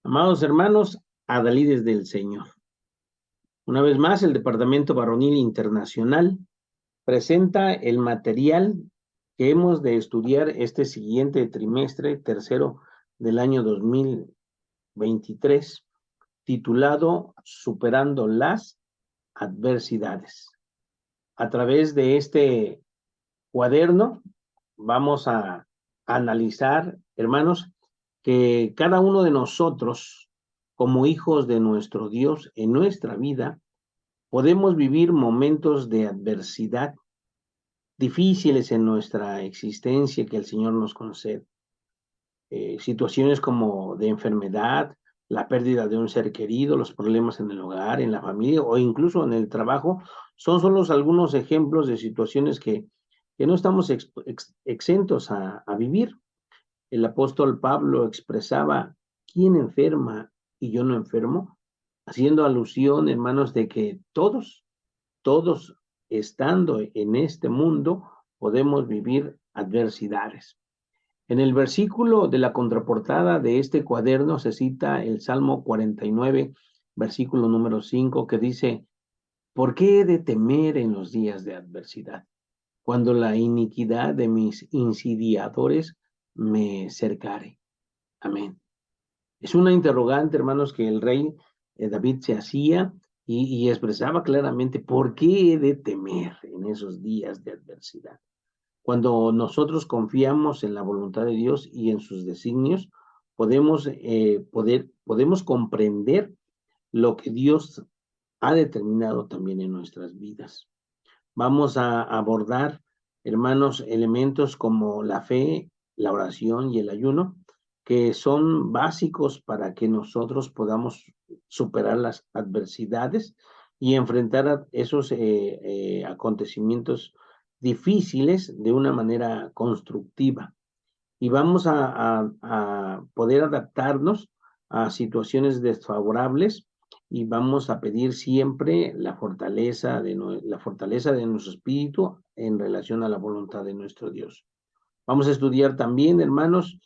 Amados hermanos, adalides del Señor. Una vez más, el Departamento Varonil Internacional presenta el material que hemos de estudiar este siguiente trimestre, tercero del año 2023, titulado Superando las adversidades. A través de este cuaderno vamos a analizar, hermanos, que cada uno de nosotros, como hijos de nuestro Dios, en nuestra vida, podemos vivir momentos de adversidad difíciles en nuestra existencia que el Señor nos concede. Situaciones como de enfermedad, la pérdida de un ser querido, los problemas en el hogar, en la familia o incluso en el trabajo, son solo algunos ejemplos de situaciones que no estamos exentos a vivir. El apóstol Pablo expresaba: ¿quién enferma y yo no enfermo? Haciendo alusión, hermanos, de que todos estando en este mundo, podemos vivir adversidades. En el versículo de la contraportada de este cuaderno se cita el Salmo 49, versículo número 5, que dice: ¿por qué he de temer en los días de adversidad, cuando la iniquidad de mis insidiadores me cercare? Amén. Es una interrogante, hermanos, que el rey David se hacía y expresaba claramente: ¿por qué he de temer en esos días de adversidad? Cuando nosotros confiamos en la voluntad de Dios y en sus designios, podemos comprender lo que Dios ha determinado también en nuestras vidas. Vamos a abordar, hermanos, elementos como la fe, la oración y el ayuno, que son básicos para que nosotros podamos superar las adversidades y enfrentar esos acontecimientos difíciles de una manera constructiva. Y vamos a poder adaptarnos a situaciones desfavorables y vamos a pedir siempre la fortaleza de nuestro espíritu en relación a la voluntad de nuestro Dios. Vamos a estudiar también, hermanos,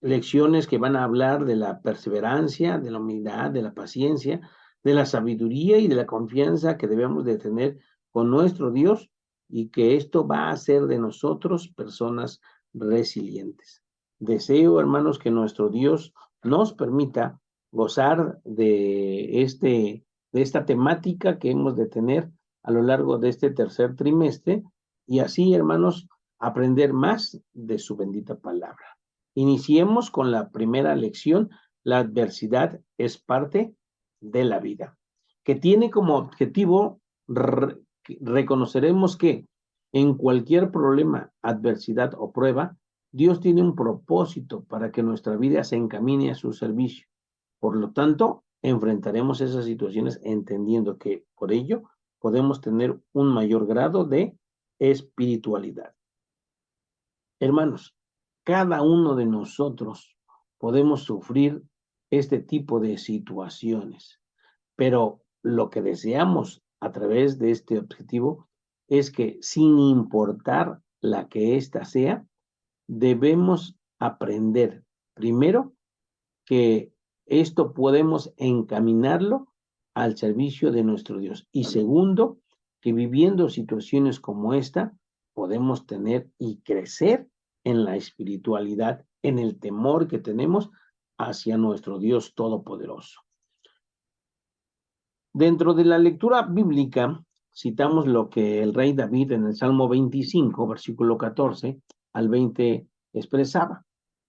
lecciones que van a hablar de la perseverancia, de la humildad, de la paciencia, de la sabiduría y de la confianza que debemos de tener con nuestro Dios, y que esto va a hacer de nosotros personas resilientes. Deseo, hermanos, que nuestro Dios nos permita gozar de esta temática que hemos de tener a lo largo de este tercer trimestre, y así, hermanos, aprender más de su bendita palabra. Iniciemos con la primera lección: la adversidad es parte de la vida, que tiene como objetivo, reconoceremos que en cualquier problema, adversidad o prueba, Dios tiene un propósito para que nuestra vida se encamine a su servicio. Por lo tanto, enfrentaremos esas situaciones entendiendo que por ello podemos tener un mayor grado de espiritualidad. Hermanos, cada uno de nosotros podemos sufrir este tipo de situaciones, pero lo que deseamos a través de este objetivo es que, sin importar la que ésta sea, debemos aprender primero que esto podemos encaminarlo al servicio de nuestro Dios, y segundo, que viviendo situaciones como esta podemos tener y crecer en la espiritualidad, en el temor que tenemos hacia nuestro Dios Todopoderoso. Dentro de la lectura bíblica citamos lo que el rey David en el Salmo 25, versículo 14 al 20 expresaba.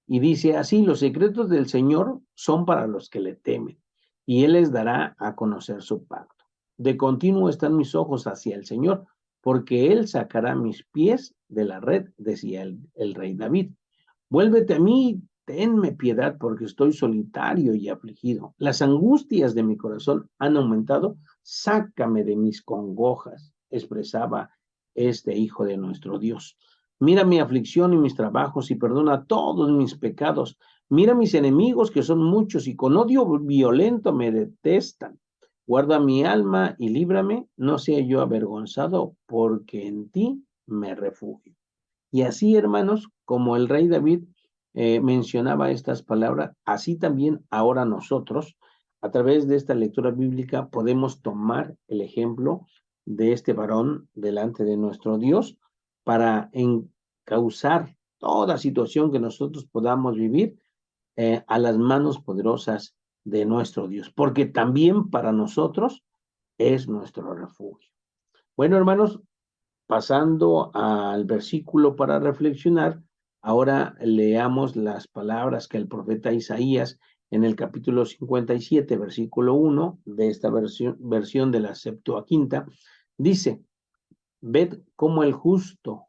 Y dice así: los secretos del Señor son para los que le temen, y Él les dará a conocer su pacto. De continuo están mis ojos hacia el Señor, porque Él sacará mis pies de la red, decía el rey David. Vuélvete a mí, tenme piedad, porque estoy solitario y afligido. Las angustias de mi corazón han aumentado. Sácame de mis congojas, expresaba este hijo de nuestro Dios. Mira mi aflicción y mis trabajos y perdona todos mis pecados. Mira mis enemigos, que son muchos y con odio violento me detestan. Guarda mi alma y líbrame, no sea yo avergonzado, porque en ti me refugio. Y así, hermanos, como el rey David, mencionaba estas palabras, así también ahora nosotros, a través de esta lectura bíblica, podemos tomar el ejemplo de este varón delante de nuestro Dios para encauzar toda situación que nosotros podamos vivir a las manos poderosas de nuestro Dios, porque también para nosotros es nuestro refugio. Bueno, hermanos, pasando al versículo para reflexionar, ahora leamos las palabras que el profeta Isaías en el capítulo 57, versículo 1 de esta versión de la Septuaginta, dice: ved cómo el justo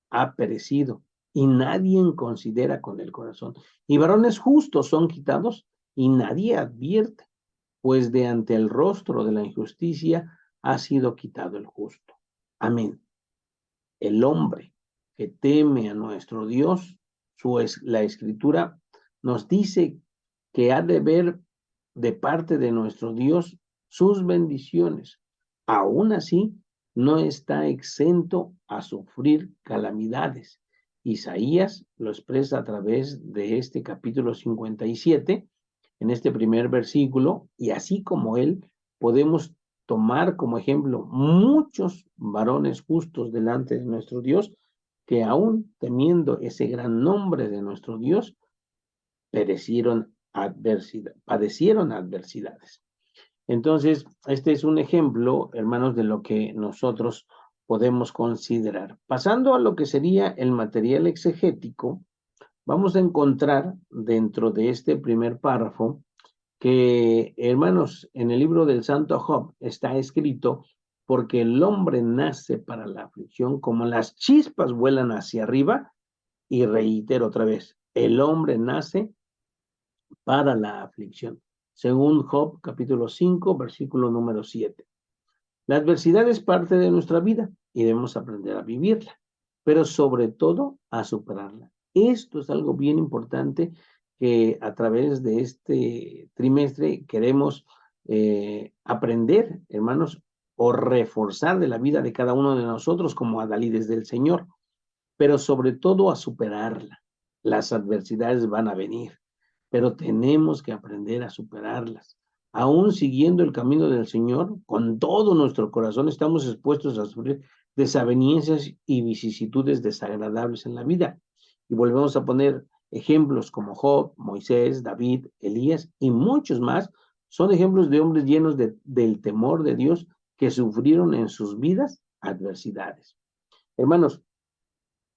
ha perecido y nadie considera con el corazón. Y varones justos son quitados y nadie advierte, pues de ante el rostro de la injusticia ha sido quitado el justo. Amén. El hombre que teme a nuestro Dios, la Escritura nos dice que ha de ver de parte de nuestro Dios sus bendiciones. Aún así, no está exento a sufrir calamidades. Isaías lo expresa a través de este capítulo 57, en este primer versículo, y así como él, podemos tomar como ejemplo muchos varones justos delante de nuestro Dios, que aún temiendo ese gran nombre de nuestro Dios, padecieron adversidades. Entonces, este es un ejemplo, hermanos, de lo que nosotros podemos considerar. Pasando a lo que sería el material exegético, vamos a encontrar dentro de este primer párrafo que, hermanos, en el libro del Santo Job está escrito: porque el hombre nace para la aflicción, como las chispas vuelan hacia arriba, y reitero otra vez, el hombre nace para la aflicción, según Job capítulo 5, versículo número 7. La adversidad es parte de nuestra vida y debemos aprender a vivirla, pero sobre todo a superarla. Esto es algo bien importante que a través de este trimestre queremos aprender, hermanos, o reforzar de la vida de cada uno de nosotros como adalides del Señor, pero sobre todo a superarla. Las adversidades van a venir, pero tenemos que aprender a superarlas. Aún siguiendo el camino del Señor, con todo nuestro corazón estamos expuestos a sufrir desavenencias y vicisitudes desagradables en la vida. Y volvemos a poner ejemplos como Job, Moisés, David, Elías y muchos más. Son ejemplos de hombres llenos del temor de Dios que sufrieron en sus vidas adversidades. Hermanos,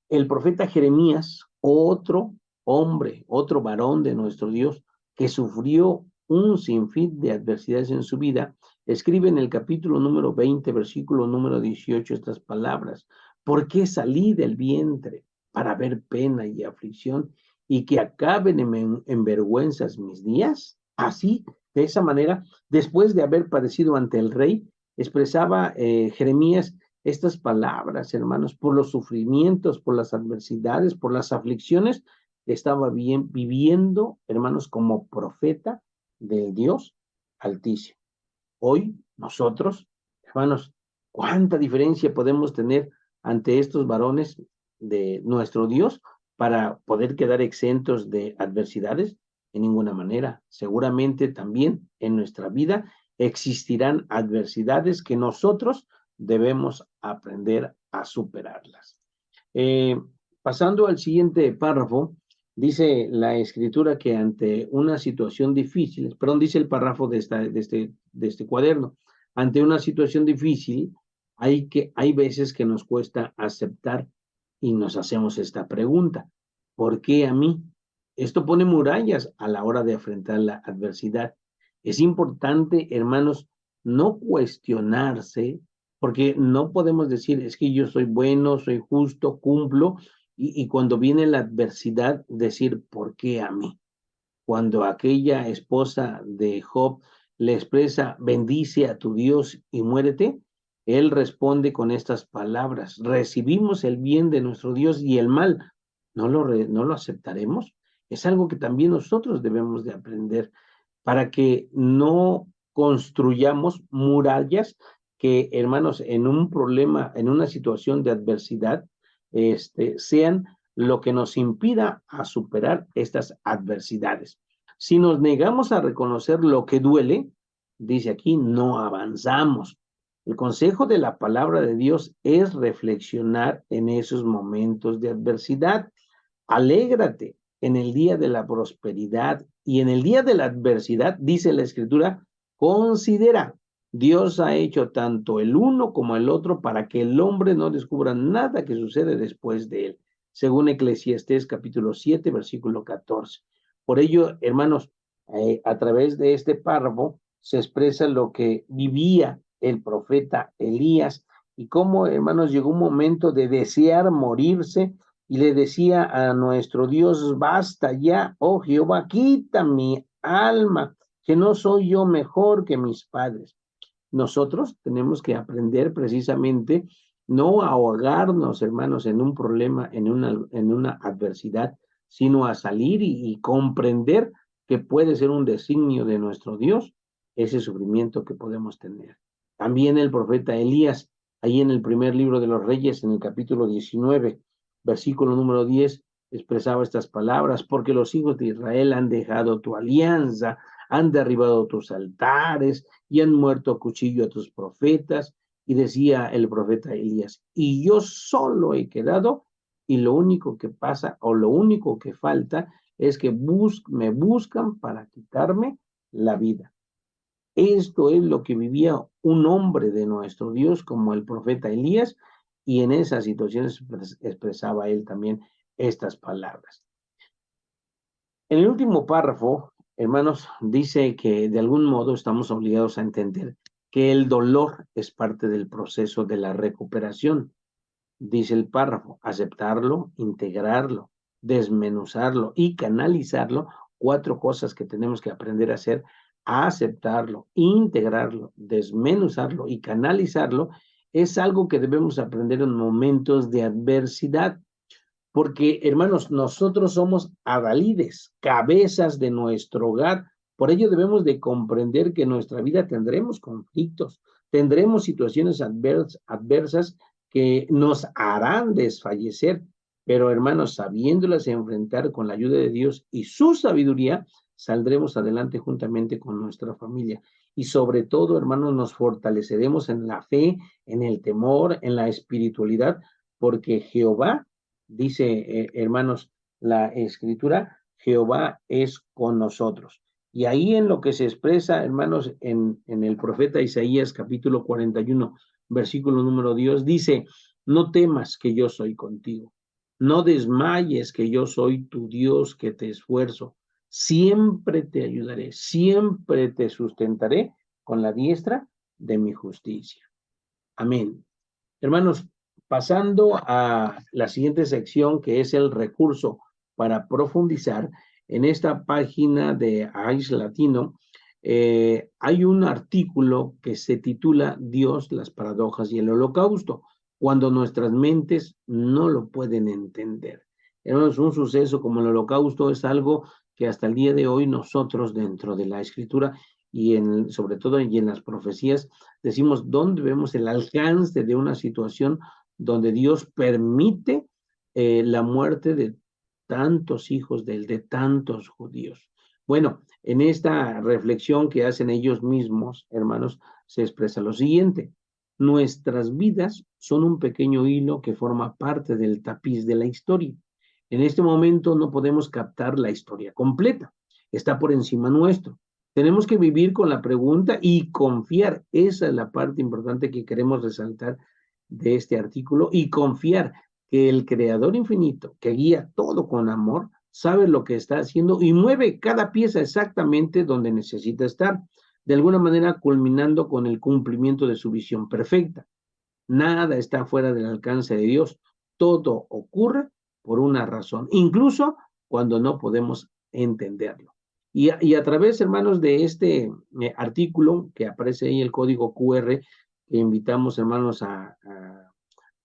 el profeta Jeremías, otro hombre, otro varón de nuestro Dios, que sufrió un sinfín de adversidades en su vida, escribe en el capítulo número 20, versículo número 18, estas palabras: ¿por qué salí del vientre para ver pena y aflicción y que acaben en vergüenzas mis días? Así, de esa manera, después de haber padecido ante el rey, expresaba Jeremías estas palabras, hermanos, por los sufrimientos, por las adversidades, por las aflicciones, estaba viviendo, hermanos, como profeta del Dios Altísimo. Hoy nosotros, hermanos, cuánta diferencia podemos tener ante estos varones de nuestro Dios para poder quedar exentos de adversidades. En ninguna manera. Seguramente también en nuestra vida existirán adversidades que nosotros debemos aprender a superarlas. Pasando al siguiente párrafo, dice la Escritura que ante una situación difícil, dice el párrafo de este cuaderno: ante una situación difícil hay veces que nos cuesta aceptar y nos hacemos esta pregunta: ¿por qué a mí? Esto pone murallas a la hora de enfrentar la adversidad. Es importante, hermanos, no cuestionarse, porque no podemos decir: es que yo soy bueno, soy justo, cumplo, y cuando viene la adversidad decir: ¿por qué a mí? Cuando aquella esposa de Job le expresa: bendice a tu Dios y muérete, él responde con estas palabras: recibimos el bien de nuestro Dios y el mal, ¿no lo aceptaremos? Es algo que también nosotros debemos de aprender para que no construyamos murallas que, hermanos, en un problema, en una situación de adversidad, sean lo que nos impida a superar estas adversidades. Si nos negamos a reconocer lo que duele, dice aquí, no avanzamos. El consejo de la palabra de Dios es reflexionar en esos momentos de adversidad. Alégrate en el día de la prosperidad y en el día de la adversidad, dice la Escritura, considera, Dios ha hecho tanto el uno como el otro para que el hombre no descubra nada que sucede después de él, según Eclesiastés capítulo 7, versículo 14. Por ello, hermanos, a través de este párrafo se expresa lo que vivía el profeta Elías y cómo, hermanos, llegó un momento de desear morirse y le decía a nuestro Dios, basta ya, oh Jehová, quita mi alma, que no soy yo mejor que mis padres. Nosotros tenemos que aprender precisamente no a ahogarnos, hermanos, en un problema, en una adversidad, sino a salir y comprender que puede ser un designio de nuestro Dios ese sufrimiento que podemos tener. También el profeta Elías, ahí en el primer libro de los Reyes, en el capítulo 19, versículo número 10, expresaba estas palabras, porque los hijos de Israel han dejado tu alianza, han derribado tus altares y han muerto a cuchillo a tus profetas. Y decía el profeta Elías, y yo solo he quedado, y lo único que pasa o lo único que falta es que me buscan para quitarme la vida. Esto es lo que vivía un hombre de nuestro Dios como el profeta Elías, y en esas situaciones expresaba él también estas palabras. En el último párrafo, hermanos, dice que de algún modo estamos obligados a entender que el dolor es parte del proceso de la recuperación. Dice el párrafo, aceptarlo, integrarlo, desmenuzarlo y canalizarlo, 4 cosas que tenemos que aprender a hacer: a aceptarlo, integrarlo, desmenuzarlo y canalizarlo. Es algo que debemos aprender en momentos de adversidad. Porque, hermanos, nosotros somos adalides, cabezas de nuestro hogar. Por ello debemos de comprender que en nuestra vida tendremos conflictos, tendremos situaciones adversas que nos harán desfallecer. Pero, hermanos, sabiéndolas enfrentar con la ayuda de Dios y su sabiduría, saldremos adelante juntamente con nuestra familia. Y sobre todo, hermanos, nos fortaleceremos en la fe, en el temor, en la espiritualidad, porque Jehová, dice, hermanos, la Escritura, Jehová es con nosotros. Y ahí en lo que se expresa, hermanos, en el profeta Isaías capítulo 41, versículo número 10, dice, no temas que yo soy contigo, no desmayes que yo soy tu Dios que te esfuerzo, siempre te ayudaré, siempre te sustentaré con la diestra de mi justicia. Amén. Hermanos, pasando a la siguiente sección, que es el recurso para profundizar, en esta página de AIS Latino hay un artículo que se titula Dios, las paradojas y el holocausto, cuando nuestras mentes no lo pueden entender. Hermanos, un suceso como el holocausto es algo que hasta el día de hoy nosotros dentro de la Escritura y sobre todo y en las profecías decimos dónde vemos el alcance de una situación donde Dios permite la muerte de tantos hijos de tantos judíos. Bueno, en esta reflexión que hacen ellos mismos, hermanos, se expresa lo siguiente: nuestras vidas son un pequeño hilo que forma parte del tapiz de la historia. En este momento no podemos captar la historia completa, está por encima nuestro. Tenemos que vivir con la pregunta y confiar. Esa es la parte importante que queremos resaltar de este artículo, y confiar que el Creador infinito, que guía todo con amor, sabe lo que está haciendo y mueve cada pieza exactamente donde necesita estar, de alguna manera culminando con el cumplimiento de su visión perfecta. Nada está fuera del alcance de Dios. Todo ocurre por una razón, incluso cuando no podemos entenderlo. Y a través, hermanos, de este artículo que aparece ahí, el código QR, que invitamos, hermanos, a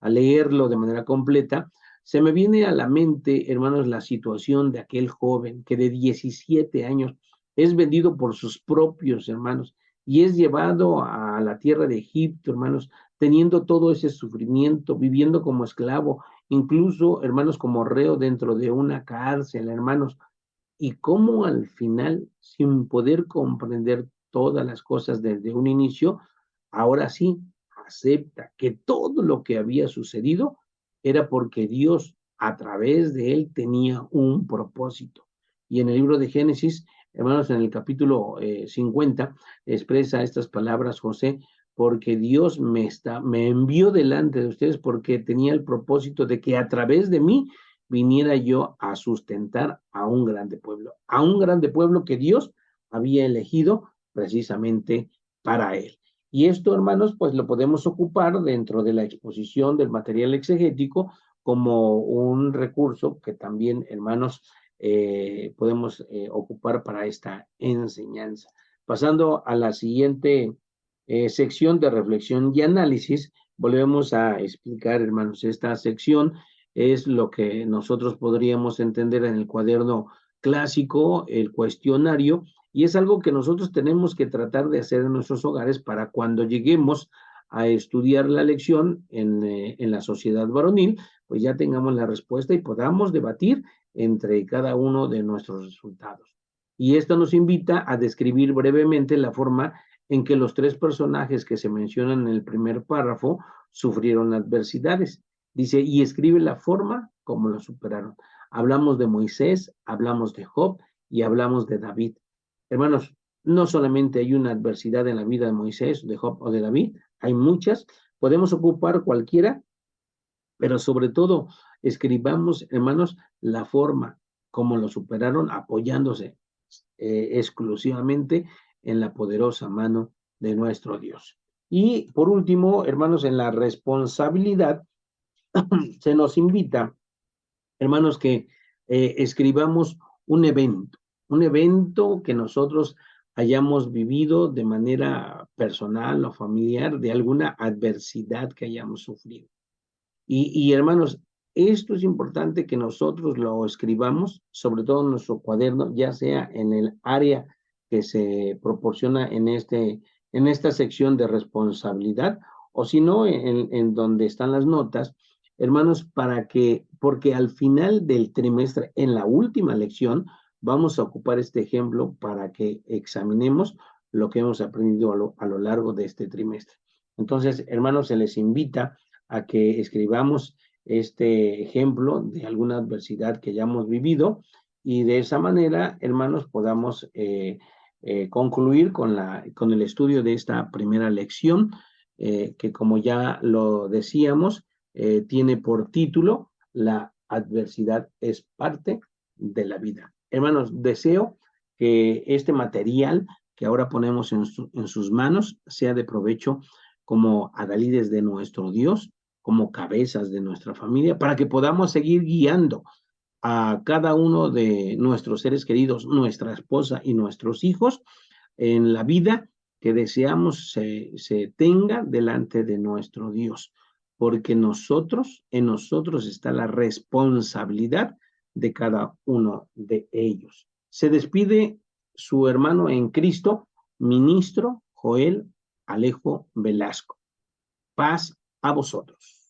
leerlo de manera completa, se me viene a la mente, hermanos, la situación de aquel joven que de 17 años es vendido por sus propios hermanos y es llevado a la tierra de Egipto, hermanos, teniendo todo ese sufrimiento, viviendo como esclavo, incluso, hermanos, como reo dentro de una cárcel, hermanos, y cómo al final, sin poder comprender todas las cosas desde un inicio, ahora sí acepta que todo lo que había sucedido era porque Dios a través de él tenía un propósito. Y en el libro de Génesis, hermanos, en el capítulo 50, expresa estas palabras José: porque Dios me envió delante de ustedes porque tenía el propósito de que a través de mí viniera yo a sustentar a un grande pueblo que Dios había elegido precisamente para él. Y esto, hermanos, pues lo podemos ocupar dentro de la exposición del material exegético como un recurso que también, hermanos, podemos ocupar para esta enseñanza. Pasando a la siguiente sección de reflexión y análisis, volvemos a explicar, hermanos, esta sección es lo que nosotros podríamos entender en el cuaderno clásico, el cuestionario, y es algo que nosotros tenemos que tratar de hacer en nuestros hogares para cuando lleguemos a estudiar la lección en la sociedad varonil, pues ya tengamos la respuesta y podamos debatir entre cada uno de nuestros resultados. Y esto nos invita a describir brevemente la forma en que los tres personajes que se mencionan en el primer párrafo sufrieron adversidades. Dice, y escribe la forma como lo superaron. Hablamos de Moisés, hablamos de Job y hablamos de David. Hermanos, no solamente hay una adversidad en la vida de Moisés, de Job o de David, hay muchas. Podemos ocupar cualquiera, pero sobre todo escribamos, hermanos, la forma como lo superaron, apoyándose exclusivamente en la poderosa mano de nuestro Dios. Y por último, hermanos, en la responsabilidad se nos invita, hermanos, que escribamos un evento que nosotros hayamos vivido de manera personal o familiar, de alguna adversidad que hayamos sufrido. Y hermanos, esto es importante que nosotros lo escribamos, sobre todo en nuestro cuaderno, ya sea en el área que se proporciona en esta sección de responsabilidad, o si no, en donde están las notas, hermanos, porque al final del trimestre, en la última lección, vamos a ocupar este ejemplo para que examinemos lo que hemos aprendido a lo largo de este trimestre. Entonces, hermanos, se les invita a que escribamos este ejemplo de alguna adversidad que hayamos vivido y de esa manera, hermanos, podamos concluir con el estudio de esta primera lección, que como ya lo decíamos, tiene por título La adversidad es parte de la vida. Hermanos, deseo que este material que ahora ponemos en sus manos sea de provecho como adalides de nuestro Dios, como cabezas de nuestra familia, para que podamos seguir guiando a cada uno de nuestros seres queridos, nuestra esposa y nuestros hijos, en la vida que deseamos se tenga delante de nuestro Dios, porque en nosotros está la responsabilidad de cada uno de ellos. Se despide su hermano en Cristo, ministro Joel Alejo Velasco. Paz a vosotros.